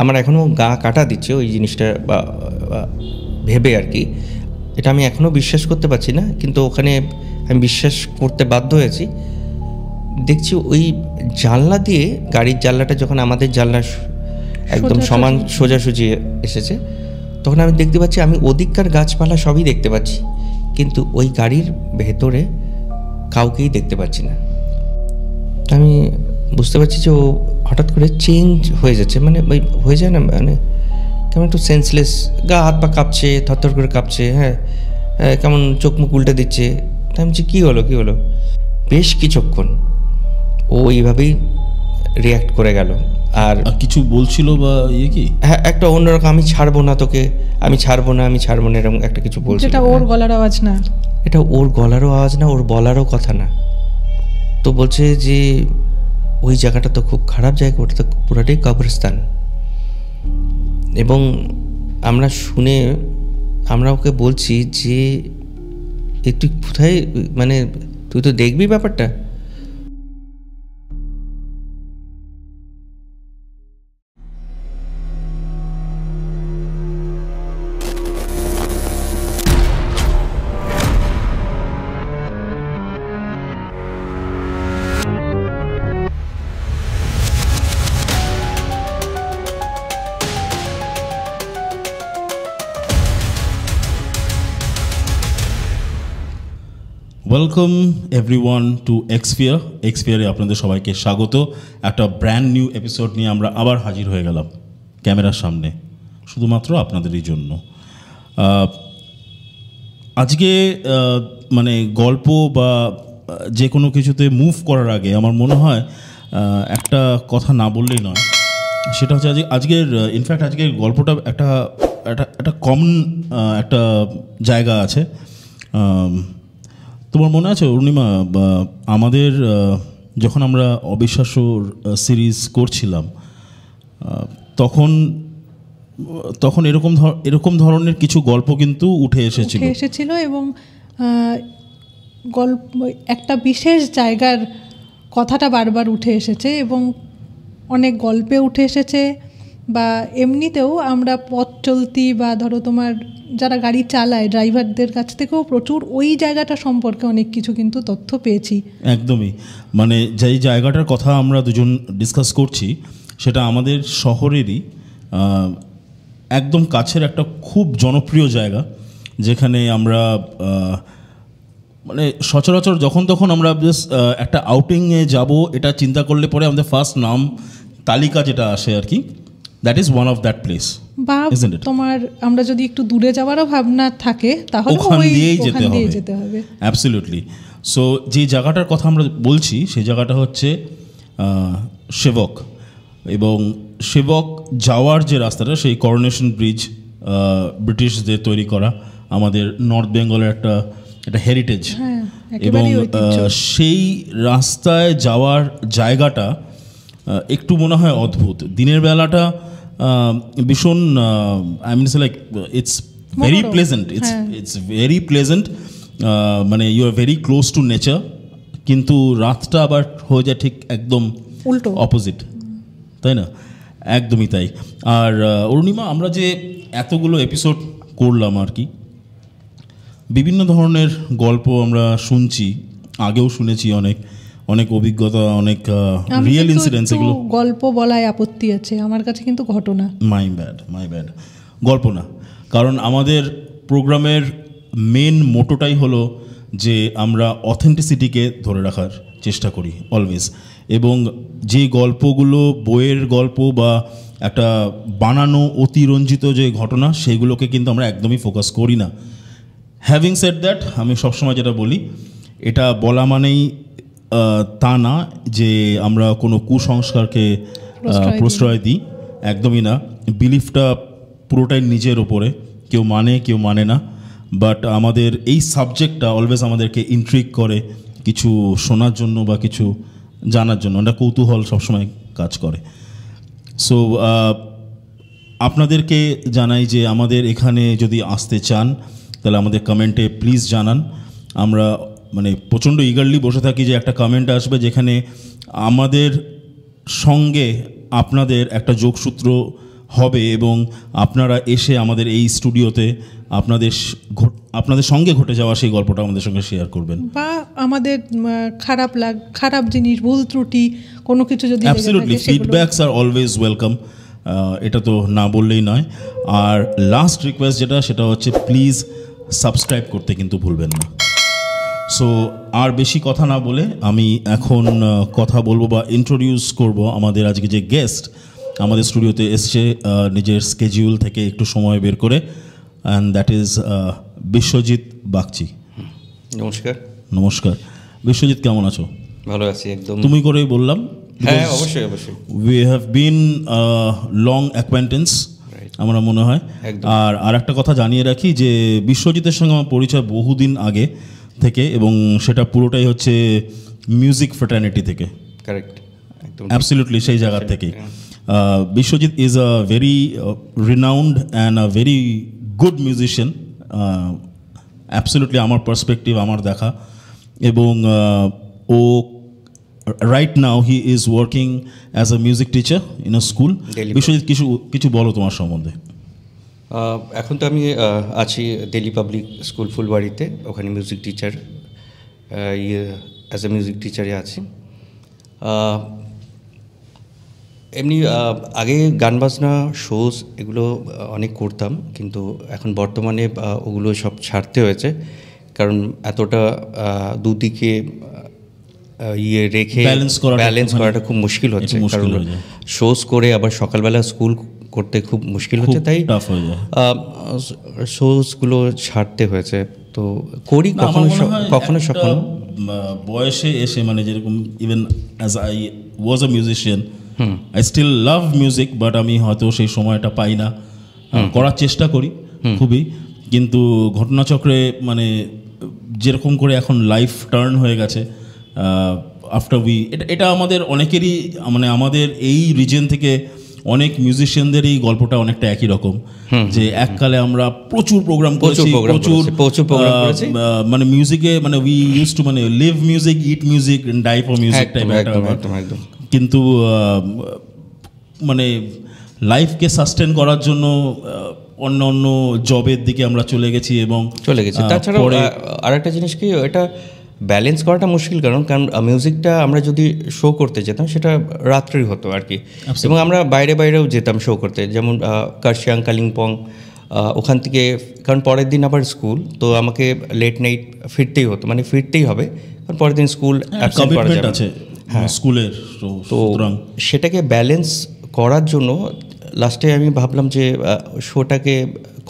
আমার এখনও গা কাটা দিচ্ছে ওই জিনিসটা ভেবে আর কি। এটা আমি এখনও বিশ্বাস করতে পারছি না, কিন্তু ওখানে আমি বিশ্বাস করতে বাধ্য হয়েছি। দেখছি ওই জানলা দিয়ে, গাড়ির জানলাটা যখন আমাদের জানলা একদম সমান সোজাসুজি এসেছে, তখন আমি দেখতে পাচ্ছি, আমি ওদিককার গাছপালা সবই দেখতে পাচ্ছি, কিন্তু ওই গাড়ির ভেতরে কাউকেই দেখতে পাচ্ছি না। আমি বুঝতে পারছি যে ও হঠাৎ করে চেঞ্জ হয়ে যাচ্ছে, মানে ওই হয়ে যায় না, মানে কেমন একটু সেন্সলেস, গা হাত পা কাঁপছে, থরথর করে কাঁপছে, হ্যাঁ, কেমন চোখ মুখ উল্টে দিচ্ছে। তাই আমি বলছি কী হলো। বেশ কিছুক্ষণ ও এইভাবেই রিয়্যাক্ট করে গেল। আর কিছু বলছিল বা কি, হ্যাঁ, একটা অন্যরকম, আমি ছাড়বো না তোকে, আমি ছাড়বো না এরকম একটা কিছু বলছে। এটা ওর গলার আওয়াজ না, এটা ওর গলারও আওয়াজ না, ওর বলারও কথা না। তো বলছে যে ওই জায়গাটা তো খুব খারাপ জায়গা, ওটা তো পুরাটাই কবরস্থান। এবং আমরা ওকে বলছি যে তুই কোথায়, মানে তুই তো দেখবি ব্যাপারটা। ওয়েলকাম এভরিওয়ান টু এক্সফিয়ারে আপনাদের সবাইকে স্বাগত। একটা ব্র্যান্ড নিউ এপিসোড নিয়ে আমরা আবার হাজির হয়ে গেলাম ক্যামেরার সামনে, শুধুমাত্র আপনাদেরই জন্য। আজকে মানে গল্প বা যে কোনো কিছুতে মুভ করার আগে আমার মনে হয় একটা কথা না বললেই নয়। সেটা হচ্ছে আজকের গল্পটা একটা কমন একটা জায়গা আছে। তোমার মনে আছে অরুণিমা, আমাদের যখন আমরা অবিশ্বাস্য সিরিজ করছিলাম তখন এরকম ধরনের কিছু গল্প কিন্তু উঠে এসেছিল এবং গল্প একটা বিশেষ জায়গার কথাটা বারবার উঠে এসেছে এবং অনেক গল্পে উঠে এসেছে, বা এমনিতেও আমরা পথ চলতি বা ধরো তোমার যারা গাড়ি চালায় ড্রাইভারদের কাছ থেকেও প্রচুর ওই জায়গাটা সম্পর্কে অনেক কিছু কিন্তু তথ্য পেয়েছি। একদমই, মানে যেই জায়গাটার কথা আমরা দুজন ডিসকাস করছি সেটা আমাদের শহরেরই একদম কাছের একটা খুব জনপ্রিয় জায়গা, যেখানে আমরা মানে সচরাচর যখন তখন আমরা একটা আউটিংয়ে যাব, এটা চিন্তা করলে পরে আমাদের ফার্স্ট নাম তালিকা যেটা আসে আর কি, that is one of that place. বা তোমার আমরা যদি একটু দূরে যাওয়ারও ভাবনা থাকে তাহলে ওখান দিয়েই যেতে হবে। অ্যাবসলিউটলি। সো যে জায়গাটার কথা আমরা বলছি সেই জায়গাটা হচ্ছে সেবক, এবং সেবক যাওয়ার যে রাস্তাটা, সেই করোনেশন ব্রিজ ব্রিটিশদের তৈরি করা, আমাদের নর্থ বেঙ্গলের একটা হেরিটেজ, এবং সেই রাস্তায় যাওয়ার জায়গাটা একটু মনে হয় অদ্ভুত। দিনের বেলাটা ভীষণ, I mean like it's very pleasant, মানে you are very close to nature, কিন্তু রাতটা আবার হয়ে যায় ঠিক একদম উল্টো, অপোজিট, তাই না? একদমই তাই। আর অরুণিমা, আমরা যে এতগুলো এপিসোড করলাম আর কি, বিভিন্ন ধরনের গল্প আমরা শুনছি, আগেও শুনেছি অনেক অভিজ্ঞতা, অনেক রিয়েল ইনসিডেন্টস। এগুলো গল্প বলায় আপত্তি আছে, আমার কাছে কিন্তু ঘটনা। মাই ব্যাড, গল্প না, কারণ আমাদের প্রোগ্রামের মেন মোটোটাই হলো যে আমরা অথেন্টিসিটিকে ধরে রাখার চেষ্টা করি অলওয়েজ, এবং যে গল্পগুলো বইয়ের গল্প বা একটা বানানো অতিরঞ্জিত যে ঘটনা, সেইগুলোকে কিন্তু আমরা একদমই ফোকাস করি না। হ্যাভিং সেড দ্যাট, আমি সবসময় যেটা বলি, এটা বলা মানেই তা না যে আমরা কোনো কুসংস্কারকে প্রশ্রয় দিই, একদমই না। বিলিফটা পুরোটাই নিজের ওপরে, কেউ মানে না, বাট আমাদের এই সাবজেক্টটা অলওয়েজ আমাদেরকে ইন্ট্রিগ করে কিছু শোনার জন্য বা কিছু জানার জন্য, একটা কৌতূহল সবসময় কাজ করে। সো আপনাদেরকে জানাই যে আমাদের এখানে যদি আসতে চান তাহলে আমাদের কমেন্টে প্লিজ জানান। আমরা মানে প্রচণ্ড ইগারলি বসে থাকি যে একটা কমেন্ট আসবে যেখানে আমাদের সঙ্গে আপনাদের একটা যোগসূত্র হবে এবং আপনারা এসে আমাদের এই স্টুডিওতে আপনাদের সঙ্গে ঘটে যাওয়া সেই গল্পটা আমাদের সঙ্গে শেয়ার করবেন, বা আমাদের খারাপ জিনিস, ভুল ত্রুটি কোনো কিছু যদি absolutely feedbacks are always welcome, এটা তো না বললেই নয়। আর লাস্ট রিকোয়েস্ট সেটা হচ্ছে প্লিজ সাবস্ক্রাইব করতে কিন্তু ভুলবেন না। সো আর বেশি কথা না বলে আমি এখন কথা বলবো বা ইন্ট্রোডিউস করব আমাদের আজকে যে গেস্ট আমাদের স্টুডিওতে এসছে নিজের স্কেডিউল থেকে একটু সময় বের করে, and that is Biswajit Bagchi. নমস্কার। নমস্কার বিশ্বজিৎ, কেমন আছো? ভালো আছি একদম। তুমি করেই বললাম, হ্যাঁ অবশ্যই অবশ্যই। উই হ্যাভ বিন লং অ্যাকোয়ান্টেন্স আমার মনে হয়। আর একটা কথা জানিয়ে রাখি যে বিশ্বজিতের সঙ্গে আমার পরিচয় বহুদিন আগে থেকে, এবং সেটা পুরোটাই হচ্ছে মিউজিক ফ্র্যাটার্নিটি থেকে। কারেক্ট, একদম অ্যাবসলিউটলি সেই জায়গা থেকেই। Biswajit is a very renowned and a very good musician, absolutely আমার পার্সপেক্টিভ, আমার দেখা। এবং ও right now he is working as a music teacher in a school. Biswajit, কিছু বলো তোমার সম্বন্ধে। এখন তো আমি আছি দিল্লি পাবলিক স্কুল ফুলবাড়িতে, ওখানে music teacher as a music টিচারে আছি। এমনি আগে গান বাজনা শোজ এগুলো অনেক করতাম, কিন্তু এখন বর্তমানে ওগুলো সব ছাড়তে হয়েছে, কারণ এতটা দুদিকে রেখে ব্যালেন্স করাটা খুব মুশকিল হচ্ছে। কারণ শোজ করে আবার সকালবেলা স্কুল করতে খুব মুশকিল হচ্ছে, তাই শোজগুলো ছাড়তে হয়েছে। তো করি কখনো বয়সে এসে, মানে যেরকম even as I was a musician, I still love music, but আমি হয়তো সেই সময়টা পাই না, করার চেষ্টা করি খুবই, কিন্তু ঘটনাচক্রে মানে যেরকম করে এখন লাইফ টার্ন হয়ে গেছে আফটার এটা আমাদের অনেকেরই, মানে আমাদের এই রিজন থেকে অনেক মিউজিশিয়ানদের এই গল্পটা অনেকটা একই রকম, যে এককালে আমরা প্রচুর প্রোগ্রাম করেছি, মানে মিউজিকে, মানে উই ইউজ টু মানে live music, eat music, die for music type একটা, কিন্তু মানে লাইফকে সাস্টেন করার জন্য অন্য জবের দিকে আমরা চলে গেছি। তাছাড়াও আরেকটা জিনিস কি, এটা ব্যালেন্স করাটা মুশকিল, কারণ মিউজিকটা আমরা যদি শো করতে যেতাম সেটা রাত্রি হতো আর কি, এবং আমরা বাইরেও যেতাম শো করতে, যেমন কার্শিয়াং, কালিম্পং, ওখান থেকে, কারণ পরের দিন আবার স্কুল, তো আমাকে লেট নাইট ফিরতেই হতো, মানে ফিরতেই হবে, কারণ পরের দিন স্কুল অ্যাবসেন্ট করা যাবে, হ্যাঁ স্কুলের। তো সেটাকে ব্যালেন্স করার জন্য লাস্টে আমি ভাবলাম যে শোটাকে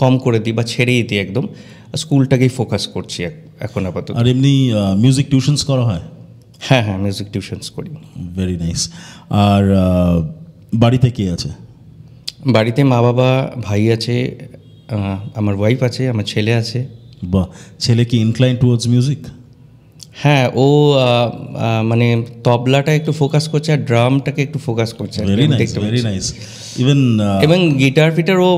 কম করে দিই বা ছেড়েই দিই, একদম স্কুলটাকেই ফোকাস করছি এখন আপাতত। আর এমনি মিউজিক টিউশনস করা হয়? হ্যাঁ মিউজিক টিউশনস করি। Very nice. আর বাড়িতে কে আছে? বাড়িতে মা বাবা, ভাই আছে, আমার ওয়াইফ আছে, আমার ছেলে আছে। বাহ, ছেলে কি ইনক্লাইন টুয়ার্ডস মিউজিক? হ্যাঁ, ও মানে তবলাটা একটু ফোকাস করছে আর ড্রামটাকে একটু ফোকাস করছে। Very nice. ইভেন এবং গিটার ফিটার ও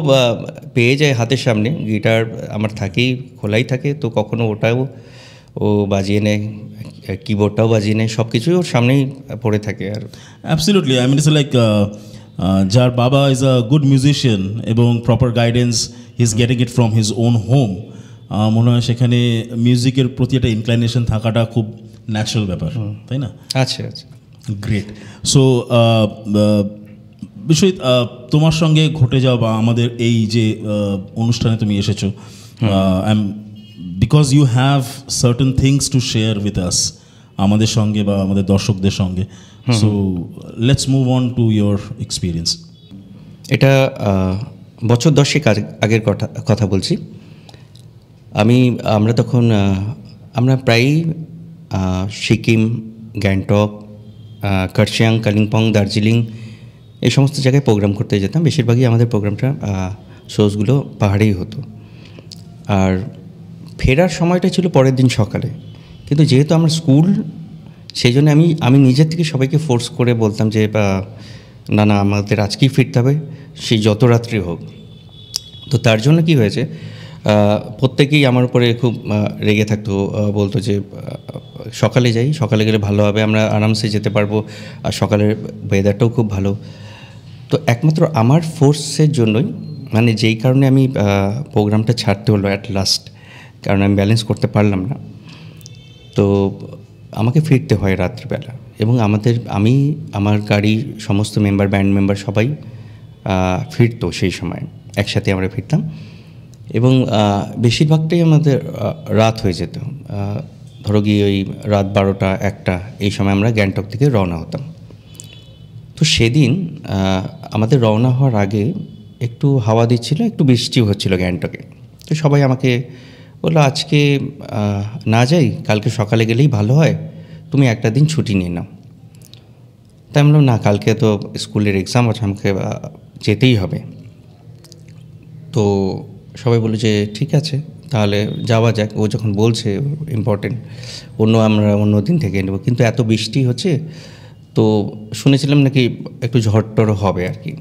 পেয়ে যায় হাতের সামনে, গিটার আমার থাকেই, খোলাই থাকে, তো কখনো ওটাও ও বাজিয়ে নেয়, কিবোর্ডটাও বাজিয়ে নেয়, সব কিছুই ওর সামনেই পড়ে থাকে। আর absolutely, I mean it's like যার বাবা ইজ আ গুড মিউজিশিয়ান এবং proper guidance he is getting it from his own home, মনে হয় সেখানে মিউজিকের প্রতি একটা ইনক্লাইনেশন থাকাটা খুব ন্যাচারাল ব্যাপার, তাই না? আচ্ছা, গ্রেট। সো বিশ্বজিৎ, তোমার সঙ্গে ঘটে যাওয়া বা আমাদের এই যে অনুষ্ঠানে তুমি এসেছো, because you have certain things to share with us, আমাদের সঙ্গে বা আমাদের দর্শকদের সঙ্গে। So let's move on to your experience. এটা বছর 10 আগের কথা বলছি। আমরা তখন প্রায়ই সিকিম, গ্যাংটক, কার্শিয়াং, কালিম্পং, দার্জিলিং এই সমস্ত জায়গায় প্রোগ্রাম করতে যেতাম। বেশিরভাগই আমাদের প্রোগ্রামটা শোজগুলো পাহাড়েই হতো, আর ফেরার সময়টা ছিল পরের দিন সকালে। কিন্তু যেহেতু আমার স্কুল, সেই জন্য আমি নিজের থেকে সবাইকে ফোর্স করে বলতাম যে না আমাদের আজকেই ফিরতে হবে, সেই যত রাত্রি হোক। তো তার জন্য কি হয়েছে, প্রত্যেকেই আমার উপরে খুব রেগে থাকতো, বলতো যে সকালে যাই, সকালে গেলে ভালো হবে, আমরা আরামসে যেতে পারবো, আর সকালের ওয়েদারটাও খুব ভালো। তো একমাত্র আমার ফোর্সের জন্যই, মানে যেই কারণে আমি প্রোগ্রামটা ছাড়তে হলো অ্যাট লাস্ট, কারণ আমি ব্যালেন্স করতে পারলাম না। তো আমাকে ফিরতে হয় রাত্রিবেলা, এবং আমি আমার গাড়ির সমস্ত মেম্বার, ব্যান্ড মেম্বার সবাই ফিরতো সেই সময়, একসাথে আমরা ফিরতাম, এবং বেশিরভাগটাই আমাদের রাত হয়ে যেত। ধরো গিয়ে ওই রাত 12টা 1টা এই সময় আমরা গ্যাংটক থেকে রওনা হতাম। তো সেদিন আমাদের রওনা হওয়ার আগে একটু হাওয়া দিচ্ছিল, একটু বৃষ্টিও হচ্ছিল গ্যাংটকে। তো সবাই আমাকে বললো, আজকে না যাই, কালকে সকালে গেলেই ভালো হয়, তুমি একটা দিন ছুটি নিয়ে নাও। তাই আমি বললাম, না, কালকে তো স্কুলের এক্সাম আছে, আমাকে যেতেই হবে। তো সবাই বললো যে ঠিক আছে, তাহলে যাওয়া যাক, ও যখন বলছে ইম্পর্টেন্ট, আমরা অন্য দিন থেকে নেব। কিন্তু এত বৃষ্টি হচ্ছে, তো শুনেছিলাম নাকি একটু ঝড়টড়ও হবে আর কি।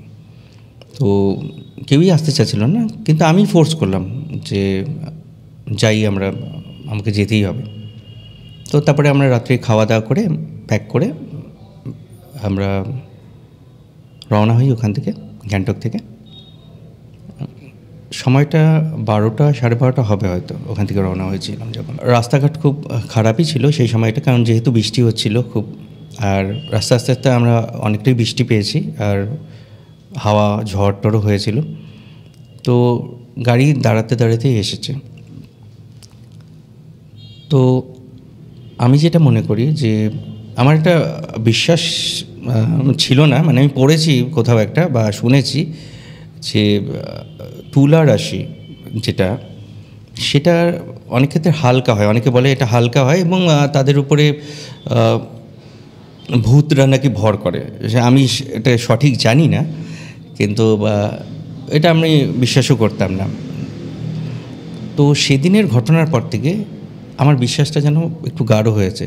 তো কেউই আসতে চাচ্ছিল না, কিন্তু আমি ফোর্স করলাম যে যাই, আমাকে যেতেই হবে। তো তারপরে আমরা রাত্রে খাওয়া দাওয়া করে প্যাক করে আমরা রওনা হই ওখান থেকে, গ্যাংটক থেকে। সময়টা 12টা 12:30 হবে হয়তো, ওখান থেকে রওনা হয়েছিলাম যখন। রাস্তাঘাট খুব খারাপই ছিল সেই সময়টা, কারণ যেহেতু বৃষ্টি হচ্ছিল খুব, আর আস্তে আস্তে আস্তে আমরা অনেকটাই বৃষ্টি পেয়েছি, আর হাওয়া ঝড় টড়ও হয়েছিল। তো গাড়ি দাঁড়াতেই এসেছে। তো আমি যেটা মনে করি যে আমার একটা বিশ্বাস ছিল না, মানে আমি পড়েছি কোথাও একটা বা শুনেছি যে তুলা রাশি সেটা অনেক ক্ষেত্রে হালকা হয়, অনেকে বলে এটা হালকা হয়, এবং তাদের উপরে ভূতরা নাকি ভর করে। আমি এটা সঠিক জানি না, কিন্তু এটা আমি বিশ্বাসও করতাম না। তো সেদিনের ঘটনার পর থেকে আমার বিশ্বাসটা যেন একটু গাঢ় হয়েছে।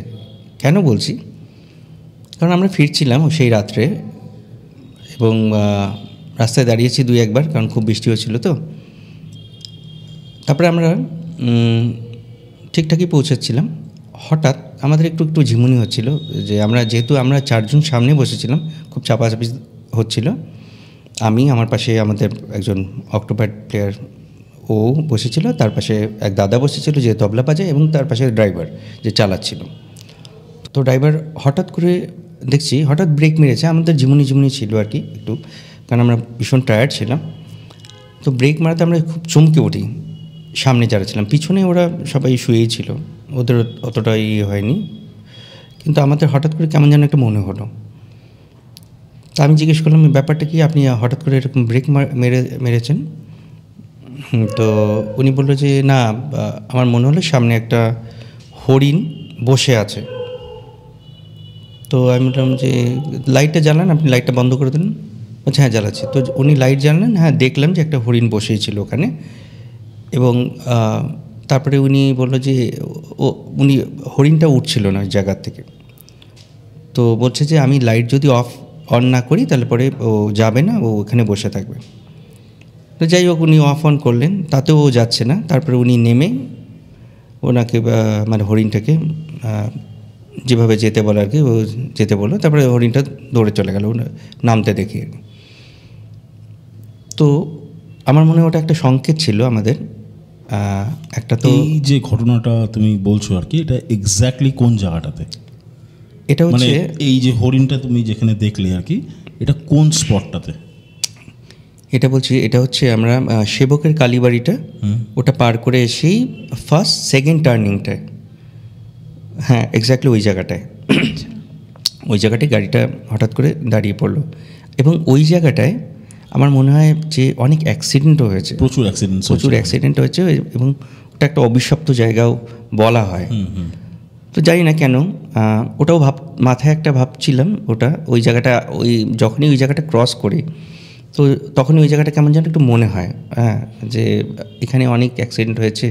কেন বলছি? কারণ আমরা ফিরছিলাম সেই রাত্রে, এবং রাস্তায় দাঁড়িয়েছি 2-1 বার, কারণ খুব বৃষ্টি হচ্ছিল। তো তারপরে আমরা ঠিকঠাকই পৌঁছাচ্ছিলাম, হঠাৎ আমাদের একটু ঝিমুনি হচ্ছিল, যে যেহেতু আমরা 4 জন সামনে বসেছিলাম, খুব চাপাচাপি হচ্ছিল। আমার পাশে আমাদের একজন অক্টোপ্যাড প্লেয়ার ও বসেছিল, তার পাশে এক দাদা বসেছিল যে তবলা বাজায়, এবং তার পাশে ড্রাইভার যে চালাচ্ছিল। তো ড্রাইভার হঠাৎ করে দেখছি ব্রেক মেরেছে। আমাদের ঝিমুনি ছিল আর কি একটু, কারণ আমরা ভীষণ টায়ার্ড ছিলাম। তো ব্রেক মারাতে আমরা খুব চমকে উঠি। সামনে যারা ছিলাম, পিছনে ওরা সবাই শুয়েই ছিল, ওদের অতটা হয়নি, কিন্তু আমাদের হঠাৎ করে কেমন যেন একটা মনে হলো। তা আমি জিজ্ঞেস করলাম, ব্যাপারটা কি, আপনি হঠাৎ করে এরকম ব্রেক মেরেছেন? তো উনি বললো যে না, আমার মনে হলো সামনে একটা হরিণ বসে আছে। তো আমি বললাম যে লাইটটা জ্বালান, আপনি লাইটটা বন্ধ করে দিন। আচ্ছা, হ্যাঁ জ্বালাচ্ছি। তো উনি লাইট জ্বালালেন, হ্যাঁ দেখলাম যে একটা হরিণ বসেই ছিল ওখানে। এবং তারপরে উনি বললো যে উনি হরিণটা উঠছিল না ওই জায়গার থেকে। তো বলছে যে আমি লাইট যদি অন না করি তাহলে পরে ও যাবে না, ও ওখানে বসে থাকবে। তো যাই হোক, উনি অফ অন করলেন, তাতেও ও যাচ্ছে না। তারপরে উনি নেমে ওনাকে মানে হরিণটাকে যেভাবে যেতে বলে আর কি, ও যেতে বললো। তারপরে হরিণটা দৌড়ে চলে গেল নামতে দেখে। তো আমার মনে হয় ওটা একটা সংকেত ছিল আমাদের একটা। তো এই যে ঘটনাটা তুমি বলছো আর কি, এটা এক্স্যাক্টলি কোন জায়গাটাতে? এটা হচ্ছে এই যে হরিণটা তুমি যেখানে দেখলে আর কি, এটা কোন স্পটটাতে? এটা বলছি, এটা হচ্ছে আমরা সেবকের কালীবাড়িটা, ওটা পার করে এসেই ফার্স্ট সেকেন্ড টার্নিংটায়, হ্যাঁ এক্স্যাক্টলি ওই জায়গাটায় গাড়িটা হঠাৎ করে দাঁড়িয়ে পড়লো। এবং ওই জায়গাটায় আমার মনে হয় যে অনেক অ্যাক্সিডেন্টও হয়েছে, প্রচুর অ্যাক্সিডেন্ট হয়েছে, এবং ওটা একটা অভিশপ্ত জায়গাও বলা হয়। তো জানি না কেন, ওটাও মাথায় একটা ভাবছিলাম, ওই জায়গাটা যখনই ওই জায়গাটা ক্রস করি, তো তখনই ওই জায়গাটা কেমন যেন একটু মনে হয়, হ্যাঁ, যে এখানে অনেক অ্যাক্সিডেন্ট হয়েছে,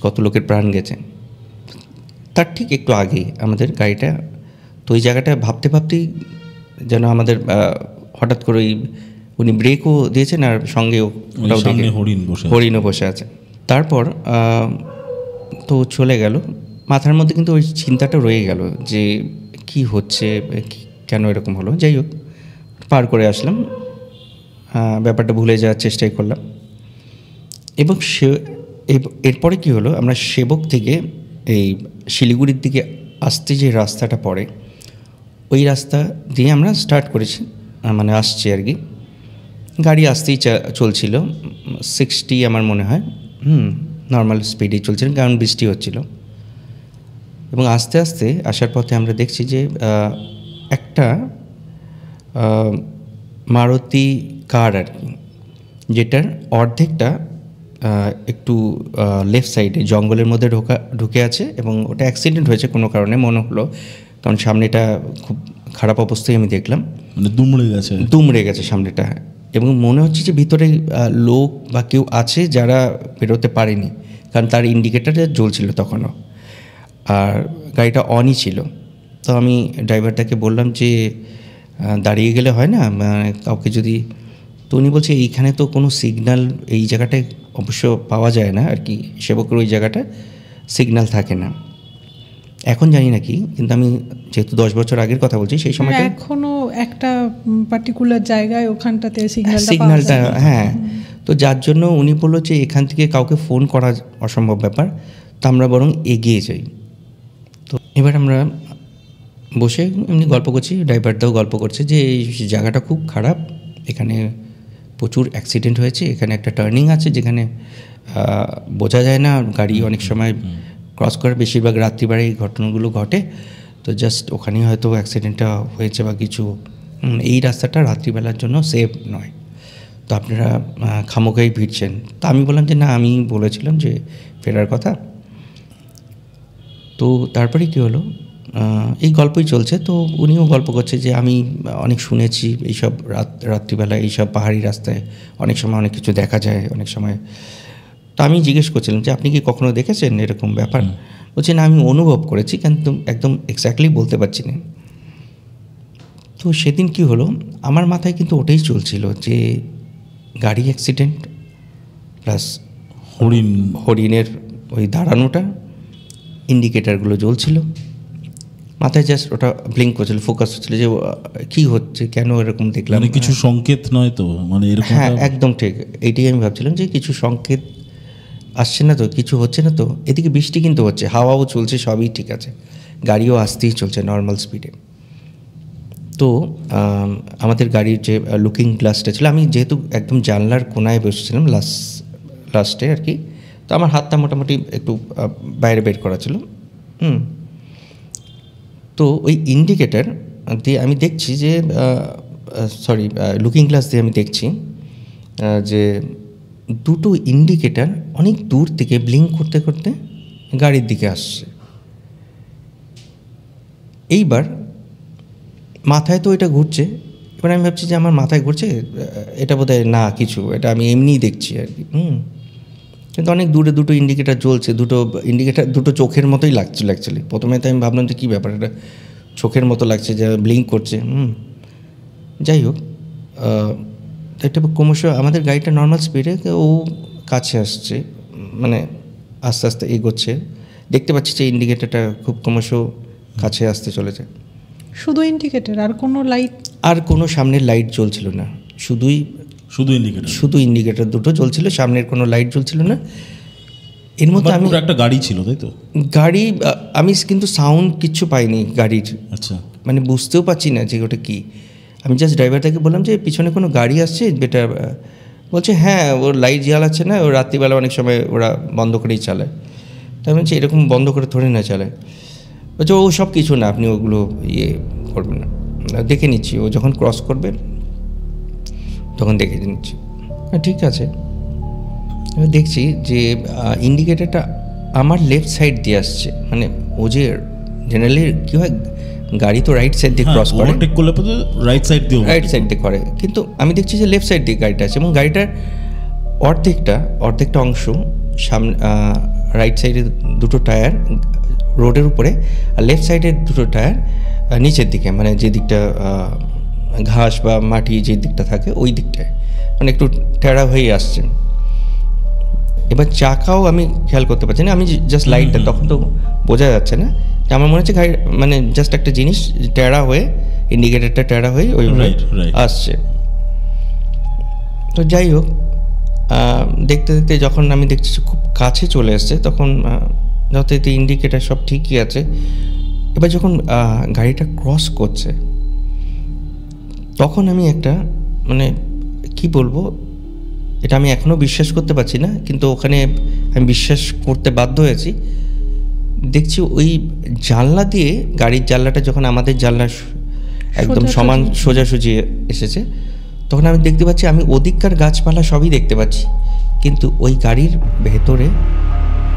কত লোকের প্রাণ গেছে। তার ঠিক একটু আগেই আমাদের গাড়িটা, তো ওই জায়গাটা ভাবতেই যেন আমাদের হঠাৎ করে উনি ব্রেকও দিয়েছেন, আর সঙ্গে ওটাও দেখে হরিণও বসে আছে। তারপর তো চলে গেল, মাথার মধ্যে কিন্তু ওই চিন্তাটা রয়ে গেল যে কি হচ্ছে, কেন এরকম হলো। যাই হোক, পার করে আসলাম, ব্যাপারটা ভুলে যাওয়ার চেষ্টাই করলাম। এবং এরপরে কি হলো, আমরা সেবক থেকে এই শিলিগুড়ির দিকে আসতে যে রাস্তাটা পড়ে, ওই রাস্তা দিয়ে আমরা স্টার্ট করেছি, মানে আসছি আর কি। গাড়ি আসতেই চলছিল 60 আমার মনে হয়, নর্মাল স্পিডেই চলছিল, কারণ বৃষ্টি হচ্ছিল। এবং আস্তে আস্তে আসার পথে আমরা দেখছি যে একটা মারুতি কার আর কি, যেটার অর্ধেকটা একটু লেফট সাইডে জঙ্গলের মধ্যে ঢুকে আছে, এবং ওটা অ্যাক্সিডেন্ট হয়েছে কোনো কারণে মনে হলো, কারণ সামনেটা খুব খারাপ অবস্থায় আমি দেখলাম, মানে দুমড়ে গেছে সামনেটা। এবং মনে হচ্ছে যে ভিতরে লোক বা কেউ আছে যারা বেরোতে পারেনি, কারণ তার ইন্ডিকেটারে জ্বলছিল তখনও, আর গাড়িটা অনই ছিল। তো আমি ড্রাইভারটাকে বললাম যে দাঁড়িয়ে গেলে হয় না, মানে কাউকে যদি, তো উনি বলছে এইখানে তো কোনো সিগন্যাল এই জায়গাটায় অবশ্য পাওয়া যায় না আর কি, সেবকের ওই জায়গাটা সিগন্যাল থাকে না। এখন জানি না কি, কিন্তু আমি যেহেতু 10 বছর আগের কথা বলছি, সেই সময়টা এখনো একটা পার্টিকুলার জায়গায় ওখানটাতে সিগন্যালটা, হ্যাঁ। তো যার জন্য উনি বললো যে এখান থেকে কাউকে ফোন করা অসম্ভব ব্যাপার, তো আমরা বরং এগিয়ে যাই। তো এবার আমরা বসে এমনি গল্প করছি, ড্রাইভারটাও গল্প করছে যে এই জায়গাটা খুব খারাপ, এখানে প্রচুর অ্যাক্সিডেন্ট হয়েছে, এখানে একটা টার্নিং আছে যেখানে বোঝা যায় না, গাড়ি অনেক সময় ক্রস করে, বেশিরভাগ রাত্রিবেলায় এই ঘটনাগুলো ঘটে, তো জাস্ট ওখানেই হয়তো অ্যাক্সিডেন্টটা হয়েছে বা কিছু। এই রাস্তাটা রাত্রিবেলার জন্য সেফ নয়, তো আপনারা খামোখাই ভিড়ছেন। তা আমি বললাম যে না, আমি বলেছিলাম যে ফেরার কথা। তো তারপরে কী হলো, এই গল্পই চলছে, তো উনিও গল্প করছে যে আমি অনেক শুনেছি এইসব রাত্রিবেলায় এইসব পাহাড়ি রাস্তায় অনেক সময় অনেক কিছু দেখা যায় অনেক সময়। তো আমি জিজ্ঞেস করছিলাম যে আপনি কি কখনো দেখেছেন এরকম ব্যাপার? বলছে না, আমি অনুভব করেছি, কিন্তু একদম এক্স্যাক্টলি বলতে পারছি না। তো সেদিন কি হলো, আমার মাথায় কিন্তু ওটাই চলছিল যে গাড়ি অ্যাক্সিডেন্ট প্লাস হরিণের ওই দাঁড়ানোটা, ইন্ডিকেটারগুলো জ্বলছিল মাথায়, জাস্ট ওটা ব্লিঙ্ক করছিল, ফোকাস হচ্ছিল যে কী হচ্ছে, কেন এরকম দেখলাম, মানে কিছু সংকেত নয় তো, মানে এরকম। হ্যাঁ, একদম ঠিক, এইটাই আমি ভাবছিলাম যে কিছু সংকেত আসছে না তো, কিছু হচ্ছে না তো। এদিকে বৃষ্টি কিন্তু হচ্ছে, হাওয়াও চলছে, সবই ঠিক আছে, গাড়িও আসতেই চলছে নর্মাল স্পিডে। তো আমাদের গাড়ির যে লুকিং গ্লাসটা ছিল, আমি যেহেতু একদম জানলার কোনায় বসেছিলাম লাস্টে আর কি, তো আমার হাতটা মোটামুটি একটু বাইরে বের করা ছিল। তো ওই ইন্ডিকেটার দিয়ে আমি দেখছি যে লুকিং গ্লাস দিয়ে আমি দেখছি যে দুটো ইন্ডিকেটার অনেক দূর থেকে ব্লিঙ্ক করতে করতে গাড়ির দিকে আসছে। এইবার মাথায় তো এটা ঘুরছে, এবার আমি ভাবছি যে আমার মাথায় ঘুরছে, এটা বোধহয় না কিছু, এটা আমি এমনিই দেখছি আর কি। কিন্তু অনেক দূরে দুটো ইন্ডিকেটার জ্বলছে, দুটো ইন্ডিকেটার দুটো চোখের মতোই লাগছিল অ্যাকচুয়ালি। প্রথমে তো আমি ভাবলাম যে কী ব্যাপার, এটা চোখের মতো লাগছে, যা ব্লিঙ্ক করছে। যাই হোক, এটা ক্রমশ আমাদের গাড়িটা নর্মাল স্পিডে ও কাছে আসছে, মানে আস্তে আস্তে এগোচ্ছে, দেখতে পাচ্ছি যে ইন্ডিকেটারটা খুব ক্রমশ কাছে আসতে চলেছে। শুধু ইন্ডিকেটার, আর কোনো লাইট, আর কোনো সামনের লাইট জ্বলছিল না, শুধু ইন্ডিকেটার দুটো জ্বলছিল, সামনের কোনো লাইট জ্বলছিল না। এর মধ্যে আমি একটা গাড়ি ছিল, তাই তো? গাড়ি, আমি কিন্তু সাউন্ড কিচ্ছু পাইনি গাড়ির, আচ্ছা, মানে বুঝতেও পারছি না যে ওটা কী। আমি জাস্ট ড্রাইভারটাকে বললাম যে পিছনে কোনো গাড়ি আসছে বেটা, বলছে হ্যাঁ, ওর লাইট জ্বালাচ্ছে না, ও রাত্রিবেলা অনেক সময় ওরা বন্ধ করেই চালায়। তাই বলছি এরকম বন্ধ করে ধরে না চালায়। বলছে ও সব কিছু না, আপনি ওগুলো করবেন না, দেখে নিচ্ছি, ও যখন ক্রস করবে তখন দেখে নিচ্ছি। ঠিক আছে, এবার দেখছি যে ইন্ডিকেটারটা আমার লেফট সাইড দিয়ে আসছে, মানে ও যে জেনারেলি কী হয়, গাড়ি তো রাইট সাইড দিয়ে ক্রস করে, রাইট সাইড দিয়ে করে, কিন্তু আমি দেখছি যে লেফট সাইড দিয়ে গাড়িটা আছে, এবং গাড়িটার অর্ধেকটা অংশ সামনে, রাইট সাইডে দুটো টায়ার রোডের উপরে, আর লেফট সাইডের দুটো টায়ার নিচের দিকে, মানে যে দিকটা ঘাস বা মাটি যে দিকটা থাকে ওই দিকটায়, মানে একটু টেরা হয়ে আসছে। এবার চাকাও আমি খেয়াল করতে পারছি না, আমি জাস্ট লাইটটা, তখন তো বোঝা যাচ্ছে না, আমার মনে হচ্ছে গাড়ি মানে জাস্ট একটা জিনিস টেরা হয়ে, ইন্ডিকেটারটা টেরা হয়ে ওই আসছে। তো যাই হোক, দেখতে দেখতে যখন আমি দেখছি যে খুব কাছে চলে এসছে, তখন যথারীতি ইন্ডিকেটার সব ঠিকই আছে। এবার যখন গাড়িটা ক্রস করছে, তখন আমি একটা মানে কি বলবো, এটা আমি এখনও বিশ্বাস করতে পারছি না, কিন্তু ওখানে আমি বিশ্বাস করতে বাধ্য হয়েছি। দেখছি ওই জানলা দিয়ে, গাড়ির জানলাটা যখন আমাদের জানলা একদম সমান সোজাসুজি এসেছে, তখন আমি দেখতে পাচ্ছি, আমি ওদিককার গাছপালা সবই দেখতে পাচ্ছি, কিন্তু ওই গাড়ির ভেতরে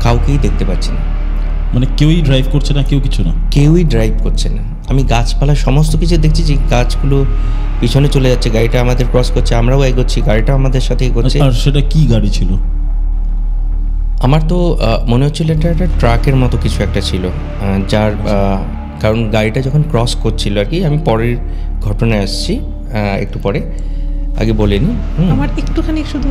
কাউকেই দেখতে পাচ্ছি না। মানে কেউই ড্রাইভ করছে না, কেউই ড্রাইভ করছে না। আমি গাছপালা সমস্ত কিছু দেখছি, যে গাছগুলো পিছনে চলে যাচ্ছে, গাড়িটা আমাদের ক্রস করছে, আমরাও এগোচ্ছি, গাড়িটাও আমাদের সাথে এগোচ্ছে। আর সেটা কি গাড়ি ছিল? আমার তো মনে হচ্ছিল এটা একটা ট্রাকের মতো কিছু একটা ছিল, যার কারণ গাড়িটা যখন ক্রস করছিল আর কি, আমি পরের ঘটনায় আসছি একটু পরে, আগে বলিনি। আমার একটুখানি শুধু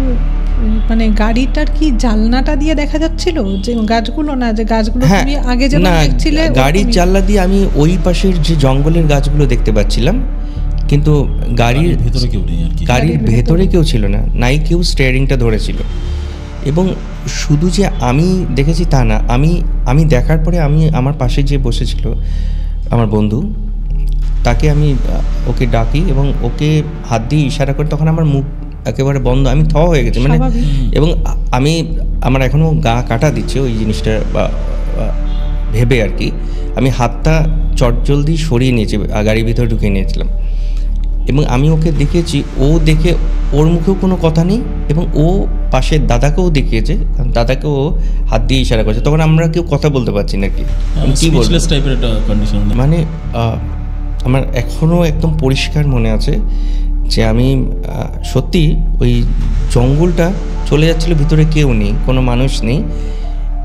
মানে গাড়িটার কি জানলাটা দিয়ে দেখা যাচ্ছিল যে গাছগুলো, না যে গাছগুলো তুমি আগে যেমন দেখছিলে? গাড়ির জানলা দিয়ে আমি ওই পাশের যে জঙ্গলের গাছগুলো দেখতে পাচ্ছিলাম, কিন্তু গাড়ির ভেতরে কেউ নেই আর কি। গাড়ির ভেতরে কেউ ছিল না, নাই কেউ স্টিয়ারিংটা ধরেছিল। এবং শুধু যে আমি দেখেছি তা না, আমি দেখার পরে আমার পাশে যে বসেছিল আমার বন্ধু, তাকে আমি ওকে ডাকি এবং ওকে হাত দিয়ে ইশারা করি, তখন আমার মুখ একেবারে বন্ধ, আমি থ হয়ে গেছি মানে। এবং আমার এখনও গা কাটা দিচ্ছে ওই জিনিসটা ভেবে আর কি। আমি হাতটা চটজলদি সরিয়ে নিয়েছি, গাড়ির ভিতরে ঢুকিয়ে নিয়েছিলাম, এবং আমি ওকে দেখেছি, ও দেখে ওর মুখেও কোনো কথা নেই, এবং ও পাশের দাদাকেও দেখিয়েছে, কারণ দাদাকে ও হাত দিয়ে ইশারা করছে। তখন আমরা কেউ কথা বলতে পারছি না কি, কি বলবো টাইপের একটা কন্ডিশন। মানে আমার এখনও একদম পরিষ্কার মনে আছে যে আমি সত্যি ওই জঙ্গলটা চলে যাচ্ছিলো, ভিতরে কেউ নেই, কোনো মানুষ নেই,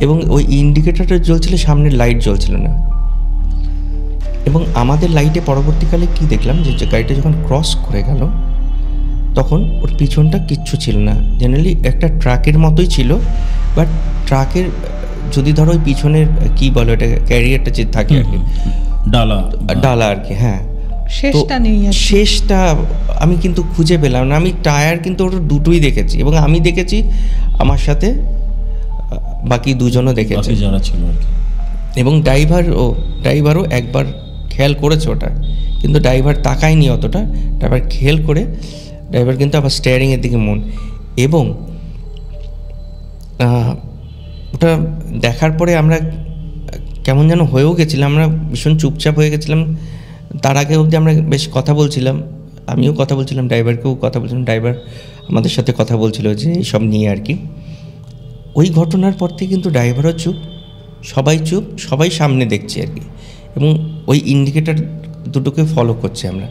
এবং ওই ইন্ডিকেটারটা জ্বলছিল, সামনের লাইট জ্বলছিল না। এবং আমাদের লাইটে পরবর্তীকালে কি দেখলাম, যে গাড়িটা যখন ক্রস করে গেল, তখন ওর পিছনটা কিচ্ছু ছিল না, জেনারেলি একটা ট্রাকের মতোই ছিল, বাট ট্রাকের যদি ধরো ওই পিছনের কি বলো এটা, ক্যারিয়ারটা যে থাকে আর কি, ডালা আর কি, হ্যাঁ, শেষটা আমি কিন্তু খুঁজে পেলাম না। আমি টায়ার কিন্তু ওর দুটোই দেখেছি, এবং আমি দেখেছি, আমার সাথে বাকি দুজনও দেখেছে যারা ছিল আর কি। এবং ড্রাইভারও একবার খেয়াল করেছে ওটা, কিন্তু ড্রাইভার তাকায়নি অতটা, ড্রাইভার খেয়াল করে, ড্রাইভার কিন্তু আবার স্টিয়ারিংয়ের দিকে মন। এবং ওটা দেখার পরে আমরা কেমন যেন হয়েও গেছিলাম, আমরা ভীষণ চুপচাপ হয়ে গেছিলাম। তার আগে অবধি আমরা বেশ কথা বলছিলাম, আমিও কথা বলছিলাম, ড্রাইভারকেও কথা বলছিলাম, ড্রাইভার আমাদের সাথে কথা বলছিল যে এইসব নিয়ে আর কি। ওই ঘটনার পর থেকে কিন্তু ড্রাইভারও চুপ, সবাই সামনে দেখছে আর কি, এবং ওই ইন্ডিকেটার দুটোকে ফলো করছে আমরা।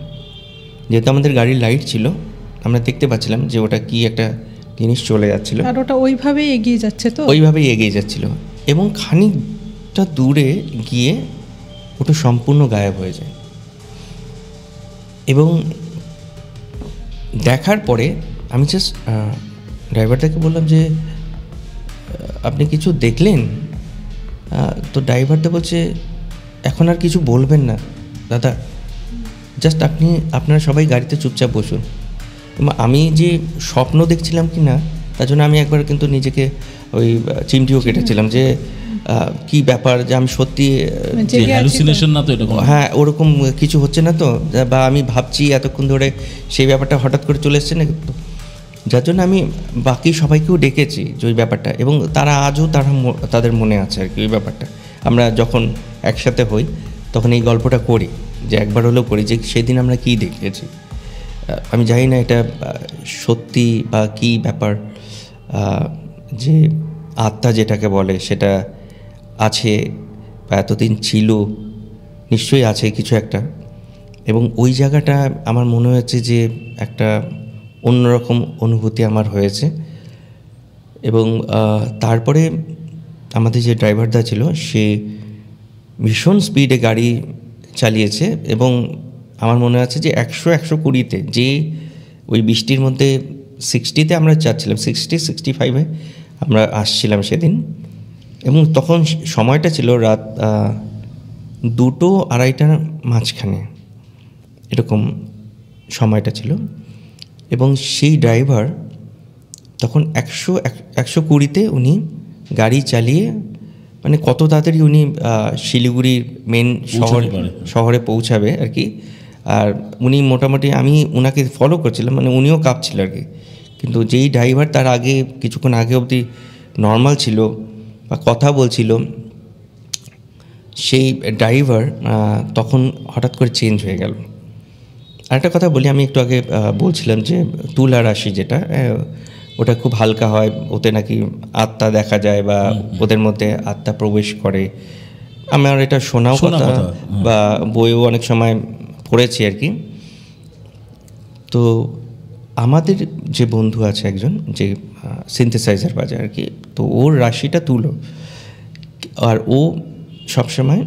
যেহেতু আমাদের গাড়ির লাইট ছিল, আমরা দেখতে পাচ্ছিলাম যে ওটা কি একটা জিনিস চলে যাচ্ছিল, আর ওটা ওইভাবেই এগিয়ে যাচ্ছে, তো ওইভাবেই এগিয়ে যাচ্ছিল, এবং খানিকটা দূরে গিয়ে ওটা সম্পূর্ণ গায়েব হয়ে যায়। এবং দেখার পরে আমি জাস্ট ড্রাইভারটাকে বললাম যে আপনি কিছু দেখলেন? তো ড্রাইভারটা বলছে এখন আর কিছু বলবেন না দাদা, জাস্ট আপনারা সবাই গাড়িতে চুপচাপ বসুন। আমি যে স্বপ্ন দেখছিলাম কি না, তার জন্য আমি একবার কিন্তু নিজেকে ওই চিমটিও কেটেছিলাম যে কি ব্যাপার, যে আমি সত্যি হ্যালুসিনেশন না তো এটা, হ্যাঁ ওরকম কিছু হচ্ছে না তো, বা আমি ভাবছি এতক্ষণ ধরে সেই ব্যাপারটা হঠাৎ করে চলে এসছে না, যার জন্য আমি বাকি সবাইকেও ডেকেছি যে ওই ব্যাপারটা, এবং তারা আজও তাদের মনে আছে আর কি ওই ব্যাপারটা। আমরা যখন একসাথে হই তখন এই গল্পটা করি, যে একবার হলেও করি, যে সেদিন আমরা কী দেখিয়েছি। আমি জানি না এটা সত্যি বা কী ব্যাপার, যে আত্মা যেটাকে বলে সেটা আছে বা এতদিন ছিল, নিশ্চয়ই আছে কিছু একটা। এবং ওই জায়গাটা আমার মনে হয়েছে যে একটা অন্যরকম অনুভূতি আমার হয়েছে। এবং তারপরে আমাদের যে ড্রাইভারদা ছিল সে ভীষণ স্পিডে গাড়ি চালিয়েছে, এবং আমার মনে আছে যে 100-120-তে, যে ওই বৃষ্টির মধ্যে 60-তে আমরা যাচ্ছিলাম, 60-65-এ আমরা আসছিলাম সেদিন। এবং তখন সময়টা ছিল রাত 2-2:30টার মাঝখানে, এরকম সময়টা ছিল। এবং সেই ড্রাইভার তখন 120-তে উনি গাড়ি চালিয়ে মানে কত তাড়াতাড়ি উনি শিলিগুড়ির মেন শহরে পৌঁছাবে আর কি। আর উনি মোটামুটি আমি ওনাকে ফলো করছিলাম, মানে উনিও কাঁপছিল আর কি। কিন্তু যেই ড্রাইভার তার আগে কিছুক্ষণ আগে অবধি নর্মাল ছিল বা কথা বলছিল, সেই ড্রাইভার তখন হঠাৎ করে চেঞ্জ হয়ে গেল। আরেকটা কথা বলি, আমি একটু আগে বলছিলাম যে তুলা রাশি যেটা, ওটা খুব হালকা হয়, ওতে নাকি আত্মা দেখা যায় বা ওদের মধ্যে আত্মা প্রবেশ করে। আমার এটা শোনাও কথা বা বইও অনেক সময় পড়েছি আর কি। তো আমাদের যে বন্ধু আছে একজন, যে সিনথেসাইজার বাজায় আর কি, তো ওর রাশিটা তুলো, আর ও সবসময়